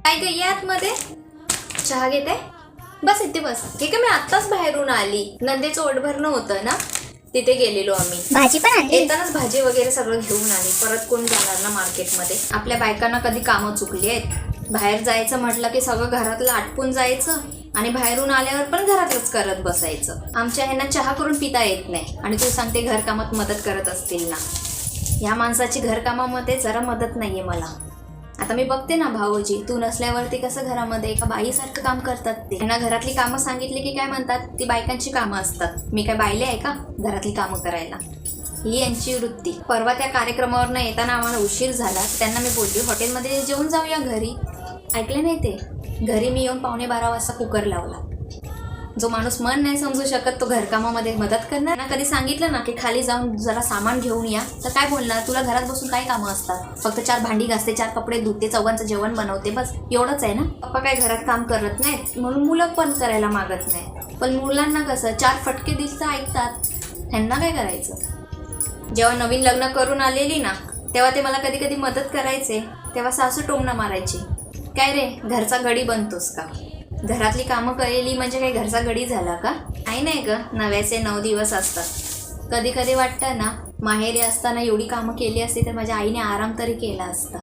काय ग, ये आतमध्ये चहा घेते. बस इथे बस. ठीक आहे, मी आत्ताच बाहेरून आली. नंदेचं ओट भरणं होतं ना, तिथे गेलेलो आम्ही. भाजी पण आणली. येतानाच भाजी वगैरे सगळं घेऊन आली. परत कोण जाणार ना मार्केटमध्ये. आपल्या बायकांना कधी कामं चुकली आहेत. बाहेर जायचं म्हटलं की सगळं घरातलं आटपून जायचं आणि बाहेरून आल्यावर पण घरातलंच करत बसायचं. आमच्या ह्यांना चहा करून पिता येत नाही आणि तू सांगते घरकामात मदत करत असतील ना. ह्या माणसाची घरकामामध्ये जरा मदत नाहीये मला. आता मी बघते ना भाऊजी, तू नसल्यावरती कसं घरामध्ये एका बाईसारखं काम करतात ते. त्यांना घरातली कामं सांगितली की काय म्हणतात, ती बायकांची कामं असतात. मी काय बायले आहे का घरातली कामं करायला? ही यांची वृत्ती. परवा त्या कार्यक्रमावरनं येताना आम्हाला उशीर झाला. त्यांना मी बोलली हॉटेलमध्ये जेवून जाऊया घरी. ऐकले नाही ते. घरी मी येऊन 11:15 वाजता कुकर लावला. जो माणूस मन नाही समजू शकत तो घरकामामध्ये मदत करणार ना. कधी सांगितलं ना की खाली जाऊन जरा सामान घेऊन या, तर काय बोलणार, तुला घरात बसून काय कामं असतात, फक्त 4 भांडी घासते, 4 कपडे धुते, चौघांचं जेवण बनवते, बस एवढंच आहे ना. पप्पा काय घरात काम करत नाहीत म्हणून मुलं पण करायला मागत नाही. पण मुलांना कसं 4 फटके दिसतं ऐकतात. ह्यांना काय करायचं. जेव्हा नवीन लग्न करून आलेली ना, तेव्हा ते मला कधी कधी मदत करायचे. तेव्हा सासू टोमणा मारायची, काय रे घरचा गडी बनतोस का, घरातली कामं केली म्हणजे काही घरचा गडी झाला का. काही नाही ग, नव्याचे 9 दिवस असतात. कधी कधी वाटतं ना, माहेरी असताना एवढी कामं केली असती तर माझ्या आईने आराम तरी केला असता.